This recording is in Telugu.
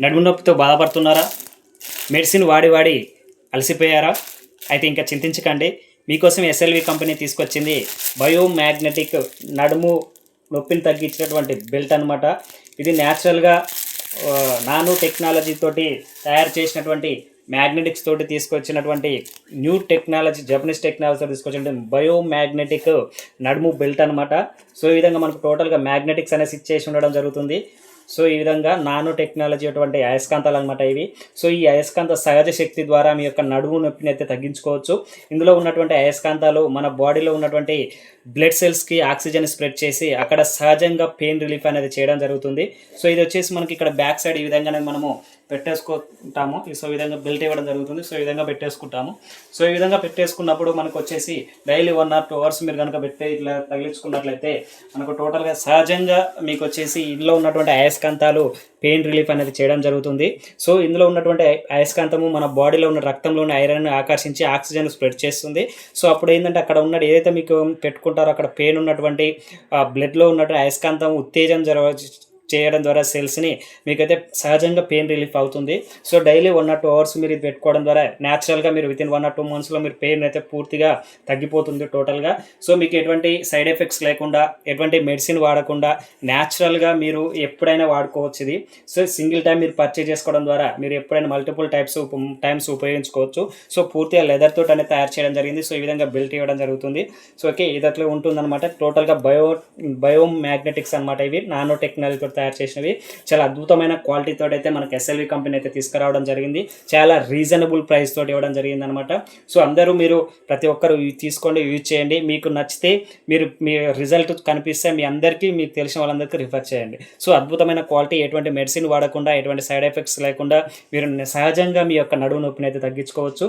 నడుము నొప్పితో బాధపడుతున్నారా? మెడిసిన్ వాడి వాడి అలసిపోయారా? అయితే ఇంకా చింతించకండి. మీకోసం ఎస్ఎల్వి కంపెనీ తీసుకొచ్చింది బయోమ్యాగ్నెటిక్ నడుము నొప్పిని తగ్గించినటువంటి బెల్ట్ అనమాట. ఇది న్యాచురల్గా నానో టెక్నాలజీ తోటి తయారు చేసినటువంటి మ్యాగ్నెటిక్స్ తోటి తీసుకొచ్చినటువంటి న్యూ టెక్నాలజీ, జపనీస్ టెక్నాలజీతో తీసుకొచ్చినటువంటి బయోమ్యాగ్నెటిక్ నడుము బెల్ట్ అనమాట. సో ఈ విధంగా మనకు టోటల్గా మ్యాగ్నెటిక్స్ అనేసి ఇచ్చేసి ఉండడం జరుగుతుంది. సో ఈ విధంగా నానో టెక్నాలజీ అటువంటి అయస్కాంతాలు అనమాట ఇవి. సో ఈ అయస్కాంత సహజ శక్తి ద్వారా మీ యొక్క నడుము నొప్పిని అయితే తగ్గించుకోవచ్చు. ఇందులో ఉన్నటువంటి అయస్కాంతాలు మన బాడీలో ఉన్నటువంటి బ్లడ్ సెల్స్కి ఆక్సిజన్ స్ప్రెడ్ చేసి అక్కడ సహజంగా పెయిన్ రిలీఫ్ అనేది చేయడం జరుగుతుంది. సో ఇది వచ్చేసి మనకి ఇక్కడ బ్యాక్ సైడ్ ఈ విధంగానే మనము పెట్టేసుకుంటాము. సో ఈ విధంగా బెల్ట్ ఇవ్వడం జరుగుతుంది. సో ఈ విధంగా పెట్టేసుకుంటాము. సో ఈ విధంగా పెట్టేసుకున్నప్పుడు మనకు వచ్చేసి డైలీ 1 or 2 hours మీరు కనుక ఇట్లా తగిలించుకున్నట్లయితే మనకు టోటల్గా సహజంగా మీకు వచ్చేసి ఇందులో ఉన్నటువంటి అయస్కాంతాలు పెయిన్ రిలీఫ్ అనేది చేయడం జరుగుతుంది. సో ఇందులో ఉన్నటువంటి అయస్కాంతము మన బాడీలో ఉన్న రక్తంలో ఉన్న ఐరన్ ఆకర్షించి ఆక్సిజన్ స్ప్రెడ్ చేస్తుంది. సో అప్పుడు ఏంటంటే అక్కడ ఉన్న ఏదైతే మీకు పెట్టుకుంటారో అక్కడ పెయిన్ ఉన్నటువంటి బ్లడ్లో ఉన్నటువంటి అయస్కాంతం ఉత్తేజం చేయడం ద్వారా సెల్స్ని మీకైతే సహజంగా పెయిన్ రిలీఫ్ అవుతుంది. సో డైలీ 1 or 2 hours మీరు ఇది పెట్టుకోవడం ద్వారా న్యాచురల్గా మీరు వితిన్ 1 or 2 monthsలో మీరు పెయిన్ అయితే పూర్తిగా తగ్గిపోతుంది టోటల్గా. సో మీకు ఎటువంటి సైడ్ ఎఫెక్ట్స్ లేకుండా, ఎటువంటి మెడిసిన్ వాడకుండా న్యాచురల్గా మీరు ఎప్పుడైనా వాడుకోవచ్చు ఇది. సో సింగిల్ టైం మీరు పర్చేజ్ చేసుకోవడం ద్వారా మీరు ఎప్పుడైనా మల్టిపుల్ టైమ్స్ ఉపయోగించుకోవచ్చు. సో పూర్తిగా లెదర్ తోటి అనేది తయారు చేయడం జరిగింది. సో ఈ విధంగా బెల్ట్ ఇవ్వడం జరుగుతుంది. సో ఓకే, ఇది అట్లా ఉంటుందన్నమాట. టోటల్గా బయోమ్యాగ్నెటిక్స్ అనమాట. ఇవి నానో టెక్నాలజీతో తయారు చేసినవి. చాలా అద్భుతమైన క్వాలిటీతో అయితే మనకి ఎస్ఎల్వి కంపెనీ అయితే తీసుకురావడం జరిగింది. చాలా రీజనబుల్ ప్రైస్ తోటి ఇవ్వడం జరిగింది అనమాట. సో అందరూ మీరు ప్రతి ఒక్కరు తీసుకోండి, యూజ్ చేయండి. మీకు నచ్చితే మీ రిజల్ట్ కనిపిస్తే మీ అందరికీ, మీకు తెలిసిన వాళ్ళందరికీ రిఫర్ చేయండి. సో అద్భుతమైన క్వాలిటీ, ఎటువంటి మెడిసిన్ వాడకుండా, ఎటువంటి సైడ్ ఎఫెక్ట్స్ లేకుండా మీరు సహజంగా మీ యొక్క నడుము నొప్పిని అయితే తగ్గించుకోవచ్చు.